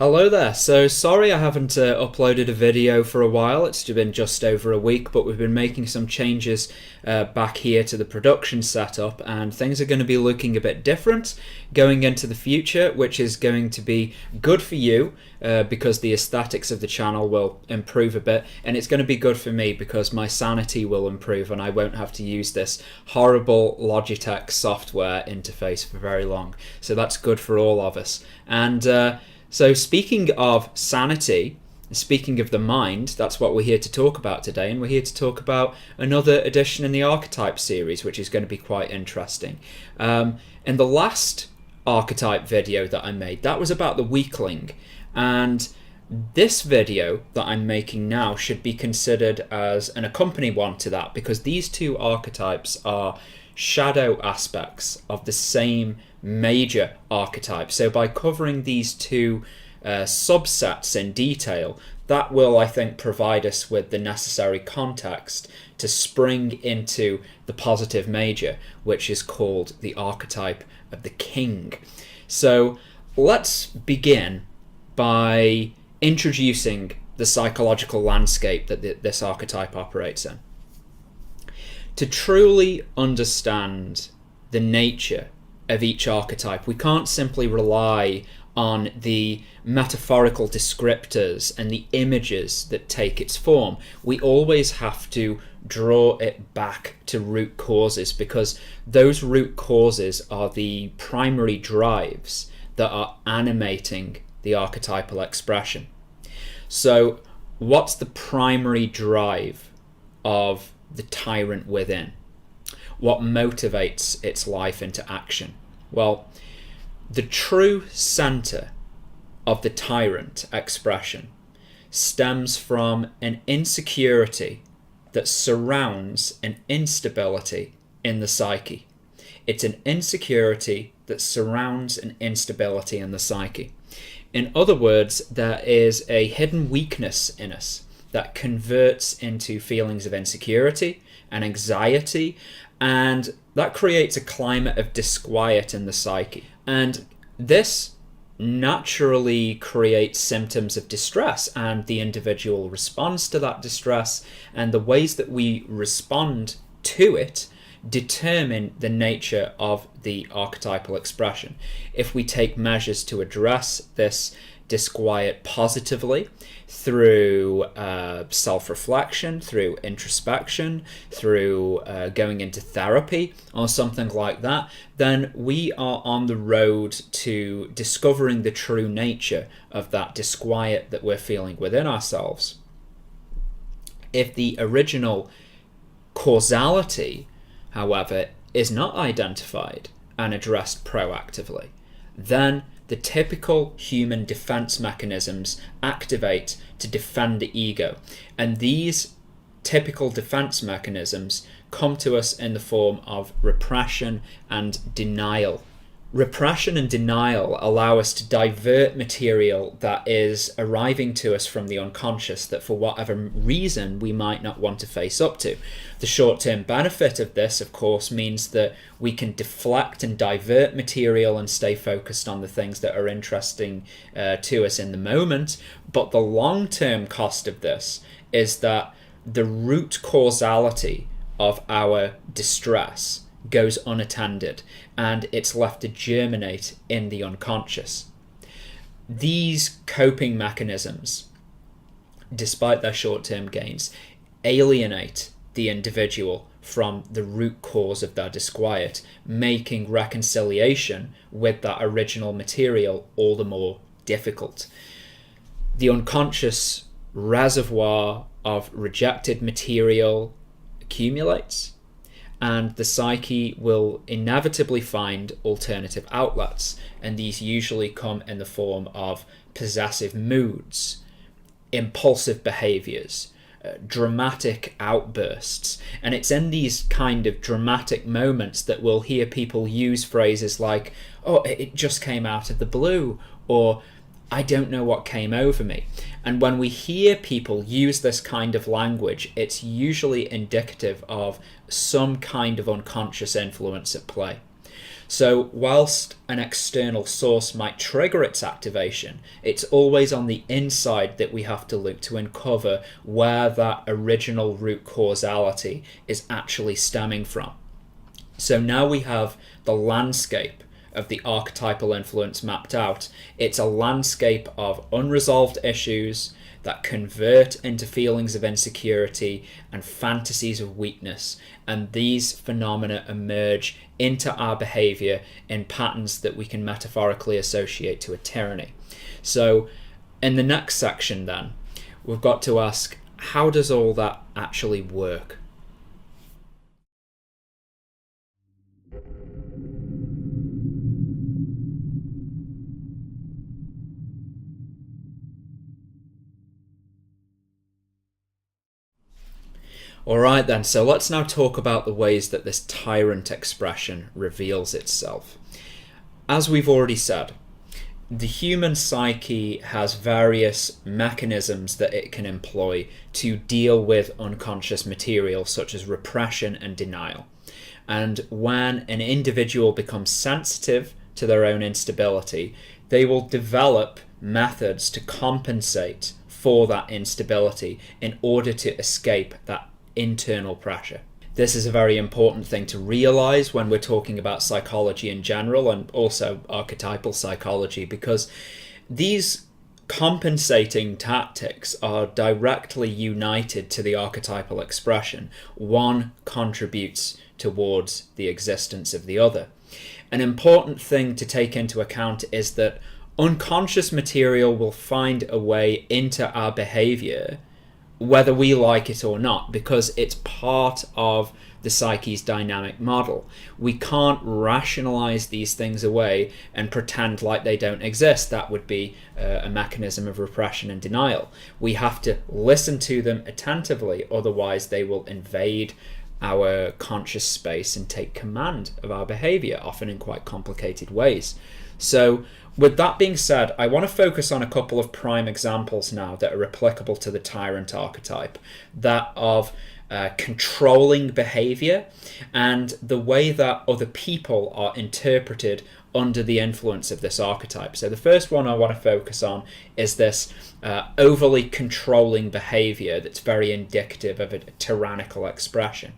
Hello there. So sorry I haven't uploaded a video for a while. It's been just over a week, but we've been making some changes back here to the production setup, and things are going to be looking a bit different going into the future, which is going to be good for you because the aesthetics of the channel will improve a bit, and it's going to be good for me because my sanity will improve and I won't have to use this horrible Logitech software interface for very long. So that's good for all of us. And so speaking of sanity, speaking of the mind, that's what we're here to talk about today, and we're here to talk about another edition in the Archetypes series, which is going to be quite interesting. In the last Archetype video that I made, that was about the weakling, and this video that I'm making now should be considered as an accompanying one to that, because these two archetypes are shadow aspects of the same major archetype. So by covering these two subsets in detail, that will, I think, provide us with the necessary context to spring into the positive major, which is called the archetype of the king. So let's begin by introducing the psychological landscape that this archetype operates in. To truly understand the nature of each archetype, we can't simply rely on the metaphorical descriptors and the images that take its form. We always have to draw it back to root causes, because those root causes are the primary drives that are animating the archetypal expression. So what's the primary drive of the tyrant within? What motivates its life into action? Well, the true center of the tyrant expression stems from an insecurity that surrounds an instability in the psyche. It's an insecurity that surrounds an instability in the psyche. In other words, there is a hidden weakness in us that converts into feelings of insecurity and anxiety, and that creates a climate of disquiet in the psyche. And this naturally creates symptoms of distress, and the individual responds to that distress, and the ways that we respond to it determine the nature of the archetypal expression. If we take measures to address this disquiet positively through self-reflection, through introspection, through going into therapy or something like that, then we are on the road to discovering the true nature of that disquiet that we're feeling within ourselves. If the original causality, however, is not identified and addressed proactively, then the typical human defense mechanisms activate to defend the ego. And these typical defense mechanisms come to us in the form of repression and denial. Repression and denial allow us to divert material that is arriving to us from the unconscious that for whatever reason we might not want to face up to. The short-term benefit of this, of course, means that we can deflect and divert material and stay focused on the things that are interesting to us in the moment. But the long-term cost of this is that the root causality of our distress goes unattended, and it's left to germinate in the unconscious. These coping mechanisms, despite their short-term gains, alienate the individual from the root cause of their disquiet, making reconciliation with that original material all the more difficult. The unconscious reservoir of rejected material accumulates, and the psyche will inevitably find alternative outlets, and these usually come in the form of possessive moods, impulsive behaviors, dramatic outbursts. And it's in these kind of dramatic moments that we'll hear people use phrases like, "Oh, it just came out of the blue," or "I don't know what came over me." And when we hear people use this kind of language, it's usually indicative of some kind of unconscious influence at play. So whilst an external source might trigger its activation, it's always on the inside that we have to look to uncover where that original root causality is actually stemming from. So now we have the landscape of the archetypal influence mapped out. It's a landscape of unresolved issues that convert into feelings of insecurity and fantasies of weakness, and these phenomena emerge into our behavior in patterns that we can metaphorically associate to a tyranny. So in the next section then, we've got to ask, how does all that actually work? Alright then, so let's now talk about the ways that this tyrant expression reveals itself. As we've already said, the human psyche has various mechanisms that it can employ to deal with unconscious material, such as repression and denial. And when an individual becomes sensitive to their own instability, they will develop methods to compensate for that instability in order to escape that internal pressure. This is a very important thing to realize when we're talking about psychology in general, and also archetypal psychology, because these compensating tactics are directly united to the archetypal expression. One contributes towards the existence of the other. An important thing to take into account is that unconscious material will find a way into our behavior whether we like it or not, because it's part of the psyche's dynamic model. We can't rationalize these things away and pretend like they don't exist. That would be a mechanism of repression and denial. We have to listen to them attentively, otherwise they will invade our conscious space and take command of our behavior, often in quite complicated ways. So with that being said, I want to focus on a couple of prime examples now that are applicable to the tyrant archetype, that of controlling behavior and the way that other people are interpreted under the influence of this archetype. So the first one I want to focus on is this overly controlling behavior that's very indicative of a tyrannical expression.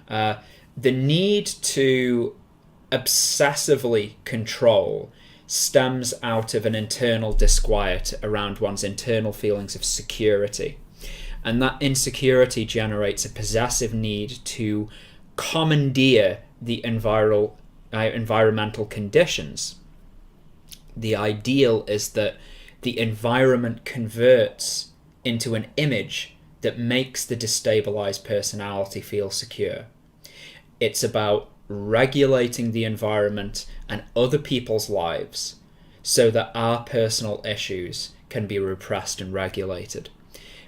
The need to obsessively control stems out of an internal disquiet around one's internal feelings of security. And that insecurity generates a possessive need to commandeer the environmental conditions. The ideal is that the environment converts into an image that makes the destabilized personality feel secure. It's about regulating the environment and other people's lives so that our personal issues can be repressed and regulated.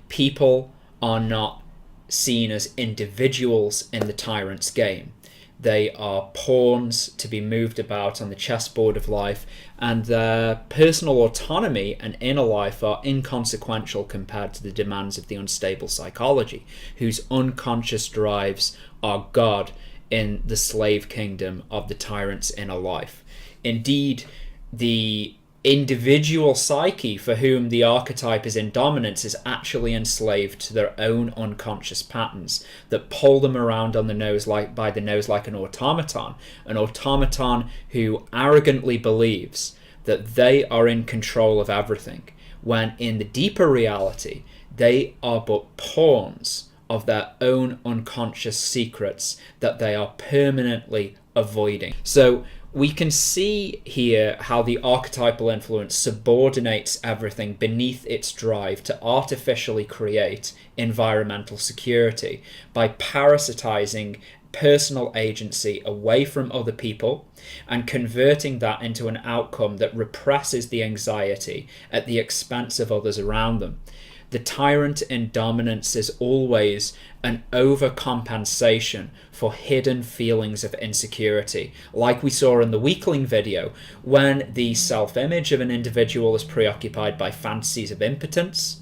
People are not seen as individuals in the tyrant's game. They are pawns to be moved about on the chessboard of life, and their personal autonomy and inner life are inconsequential compared to the demands of the unstable psychology, whose unconscious drives are God in the slave kingdom of the tyrant's inner life. Indeed, the individual psyche for whom the archetype is in dominance is actually enslaved to their own unconscious patterns that pull them around on the nose by the nose like an automaton who arrogantly believes that they are in control of everything, when in the deeper reality they are but pawns of their own unconscious secrets that they are permanently avoiding. So we can see here how the archetypal influence subordinates everything beneath its drive to artificially create environmental security by parasitizing personal agency away from other people and converting that into an outcome that represses the anxiety at the expense of others around them. The tyrant in dominance is always an overcompensation for hidden feelings of insecurity, like we saw in the weakling video, when the self-image of an individual is preoccupied by fantasies of impotence.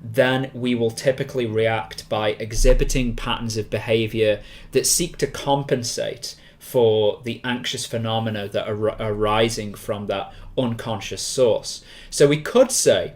Then we will typically react by exhibiting patterns of behavior that seek to compensate for the anxious phenomena that are arising from that unconscious source. So we could say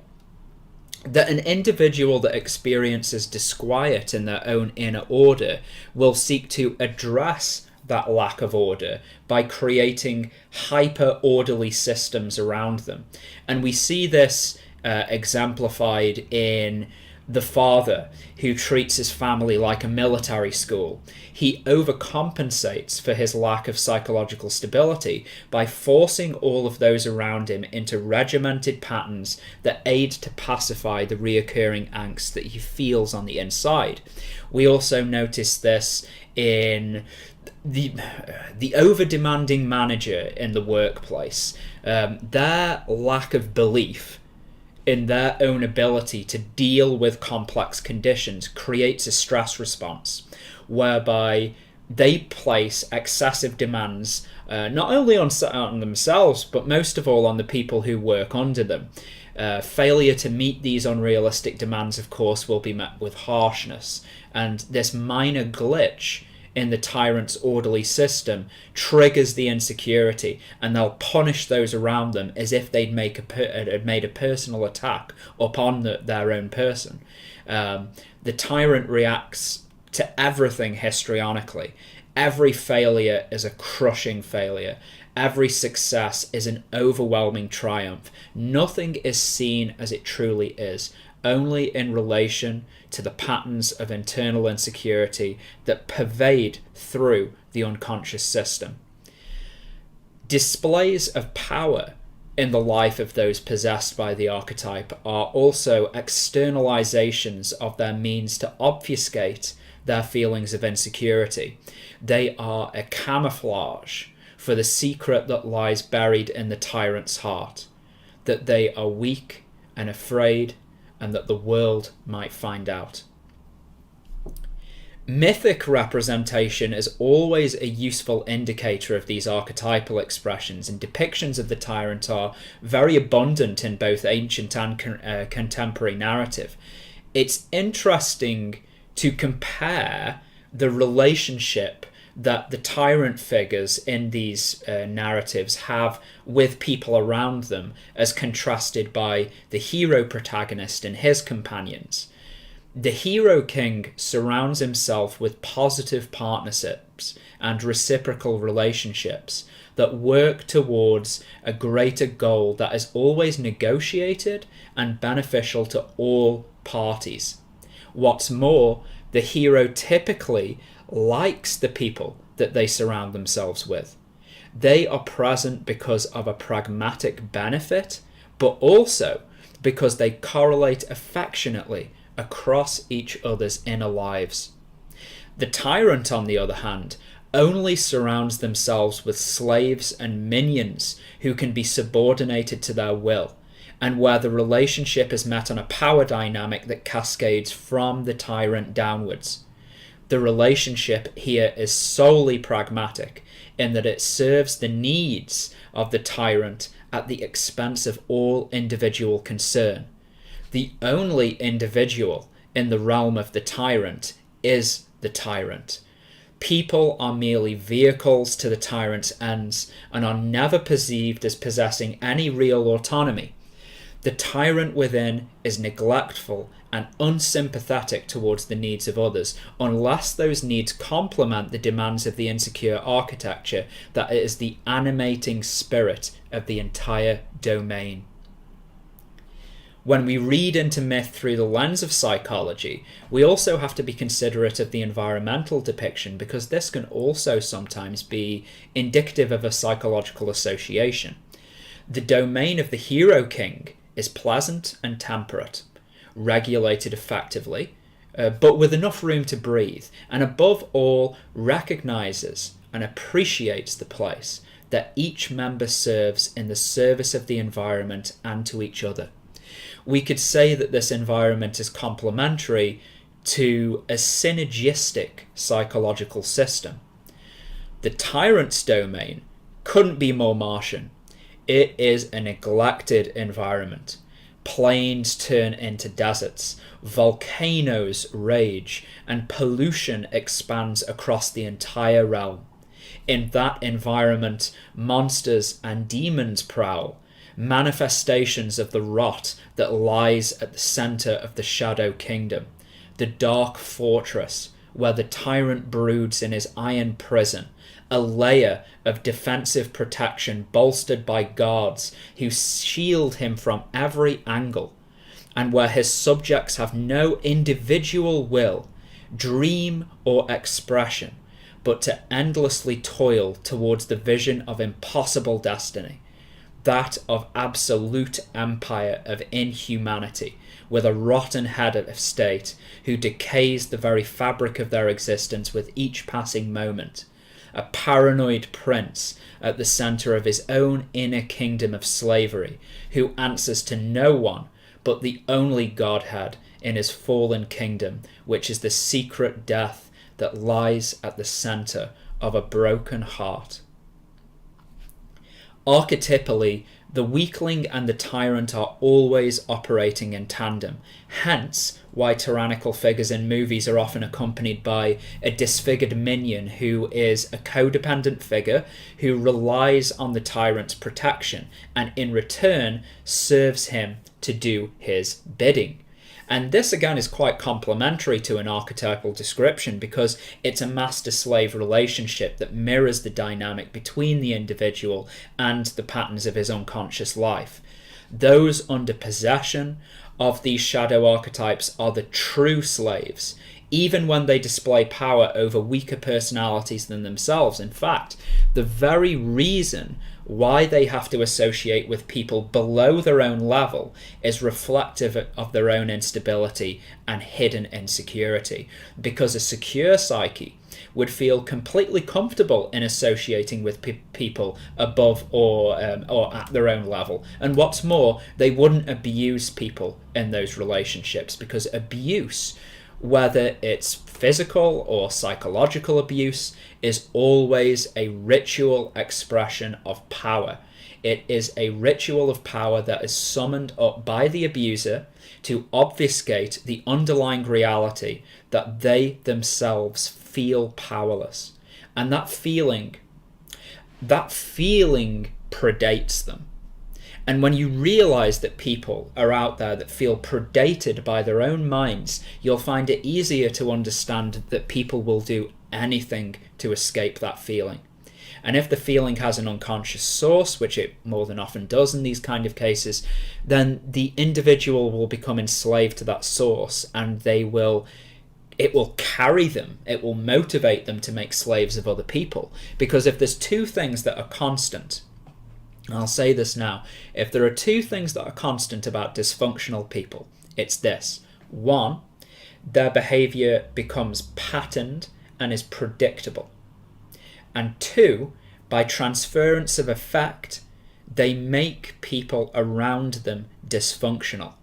that an individual that experiences disquiet in their own inner order will seek to address that lack of order by creating hyper-orderly systems around them. And we see this exemplified in the father who treats his family like a military school. He overcompensates for his lack of psychological stability by forcing all of those around him into regimented patterns that aid to pacify the reoccurring angst that he feels on the inside. We also notice this in the over-demanding manager in the workplace. Their lack of belief in their own ability to deal with complex conditions creates a stress response whereby they place excessive demands not only on themselves, but most of all on the people who work under them. Failure to meet these unrealistic demands, of course, will be met with harshness, and this minor glitch in the tyrant's orderly system triggers the insecurity, and they'll punish those around them as if they'd made a personal attack upon their own person. The tyrant reacts to everything histrionically. Every failure is a crushing failure. Every success is an overwhelming triumph. Nothing is seen as it truly is, only in relation to the patterns of internal insecurity that pervade through the unconscious system. Displays of power in the life of those possessed by the archetype are also externalizations of their means to obfuscate their feelings of insecurity. They are a camouflage for the secret that lies buried in the tyrant's heart, that they are weak and afraid, and that the world might find out. Mythic representation is always a useful indicator of these archetypal expressions, and depictions of the tyrant are very abundant in both ancient and contemporary narrative. It's interesting to compare the relationship that the tyrant figures in these narratives have with people around them as contrasted by the hero protagonist and his companions. The hero king surrounds himself with positive partnerships and reciprocal relationships that work towards a greater goal that is always negotiated and beneficial to all parties. What's more, the hero typically likes the people that they surround themselves with. They are present because of a pragmatic benefit, but also because they correlate affectionately across each other's inner lives. The tyrant, on the other hand, only surrounds themselves with slaves and minions who can be subordinated to their will, and where the relationship is met on a power dynamic that cascades from the tyrant downwards. The relationship here is solely pragmatic in that it serves the needs of the tyrant at the expense of all individual concern. The only individual in the realm of the tyrant is the tyrant. People are merely vehicles to the tyrant's ends and are never perceived as possessing any real autonomy. The tyrant within is neglectful and unsympathetic towards the needs of others, unless those needs complement the demands of the insecure architecture that is the animating spirit of the entire domain. When we read into myth through the lens of psychology, we also have to be considerate of the environmental depiction, because this can also sometimes be indicative of a psychological association. The domain of the hero king is pleasant and temperate, regulated effectively, but with enough room to breathe, and above all recognizes and appreciates the place that each member serves in the service of the environment and to each other. We could say that this environment is complementary to a synergistic psychological system. The tyrant's domain couldn't be more Martian. It is a neglected environment. Plains turn into deserts, volcanoes rage, and pollution expands across the entire realm. In that environment, monsters and demons prowl, manifestations of the rot that lies at the center of the Shadow Kingdom, the dark fortress where the tyrant broods in his iron prison, a layer of defensive protection bolstered by guards who shield him from every angle, and where his subjects have no individual will, dream, or expression, but to endlessly toil towards the vision of impossible destiny, that of absolute empire of inhumanity, with a rotten head of state who decays the very fabric of their existence with each passing moment, a paranoid prince at the center of his own inner kingdom of slavery, who answers to no one but the only Godhead in his fallen kingdom, which is the secret death that lies at the center of a broken heart. Archetypally, the weakling and the tyrant are always operating in tandem, hence why tyrannical figures in movies are often accompanied by a disfigured minion who is a codependent figure who relies on the tyrant's protection and in return serves him to do his bidding. And this again is quite complementary to an archetypal description because it's a master-slave relationship that mirrors the dynamic between the individual and the patterns of his unconscious life. Those under possession of these shadow archetypes are the true slaves, even when they display power over weaker personalities than themselves. In fact, the very reason why they have to associate with people below their own level is reflective of their own instability and hidden insecurity, because a secure psyche would feel completely comfortable in associating with people above or at their own level. And what's more, they wouldn't abuse people in those relationships, because abuse, whether it's physical or psychological abuse, is always a ritual expression of power. It is a ritual of power that is summoned up by the abuser to obfuscate the underlying reality that they themselves feel powerless. And that feeling predates them. And when you realize that people are out there that feel predated by their own minds, you'll find it easier to understand that people will do anything to escape that feeling. And if the feeling has an unconscious source, which it more than often does in these kind of cases, then the individual will become enslaved to that source, and it will carry them, it will motivate them to make slaves of other people. Because if there's two things that are constant, I'll say this now, if there are two things that are constant about dysfunctional people, it's this. One, their behavior becomes patterned and is predictable. And two, by transference of effect, they make people around them dysfunctional.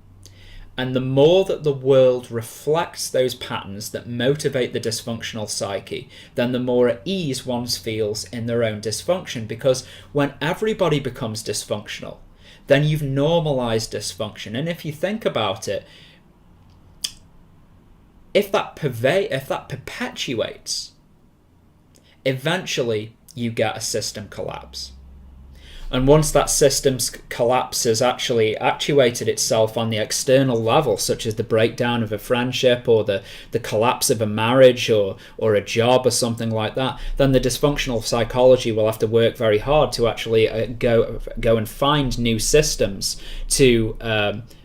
And the more that the world reflects those patterns that motivate the dysfunctional psyche, then the more at ease one feels in their own dysfunction. Because when everybody becomes dysfunctional, then you've normalized dysfunction. And if you think about it, if that perpetuates, eventually you get a system collapse. And once that system's collapse has actually actuated itself on the external level, such as the breakdown of a friendship or the collapse of a marriage or a job or something like that, then the dysfunctional psychology will have to work very hard to actually go and find new systems to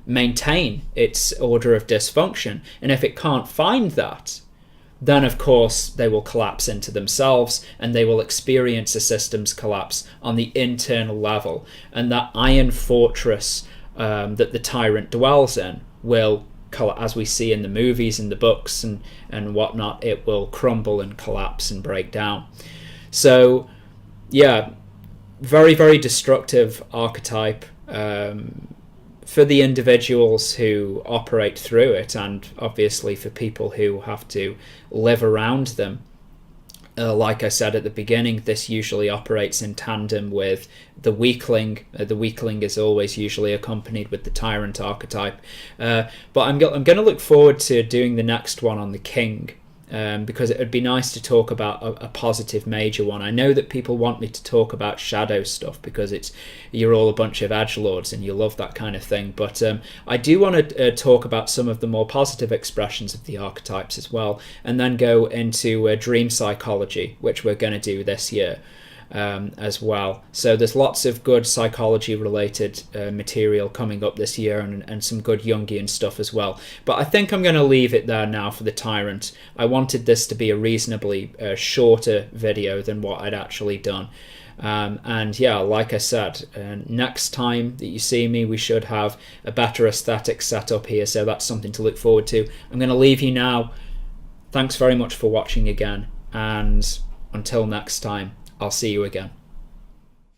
maintain its order of dysfunction. And if it can't find that, then of course they will collapse into themselves and they will experience a systems collapse on the internal level. And that iron fortress that the tyrant dwells in will, as we see in the movies and the books and whatnot, it will crumble and collapse and break down. So yeah, very, very destructive archetype for the individuals who operate through it, and obviously for people who have to live around them. Like I said at the beginning, this usually operates in tandem with the weakling. The weakling is always usually accompanied with the tyrant archetype. But I'm going to look forward to doing the next one on the king, because it would be nice to talk about a positive major one. I know that people want me to talk about shadow stuff because you're all a bunch of edgelords and you love that kind of thing, but I do want to talk about some of the more positive expressions of the archetypes as well, and then go into dream psychology, which we're going to do this year. As well. So there's lots of good psychology related material coming up this year, and some good Jungian stuff as well. But I think I'm going to leave it there now for the Tyrant. I wanted this to be a reasonably shorter video than what I'd actually done. And yeah, like I said, next time that you see me, we should have a better aesthetic set up here, so that's something to look forward to. I'm going to leave you now. Thanks very much for watching again, and until next time, I'll see you again.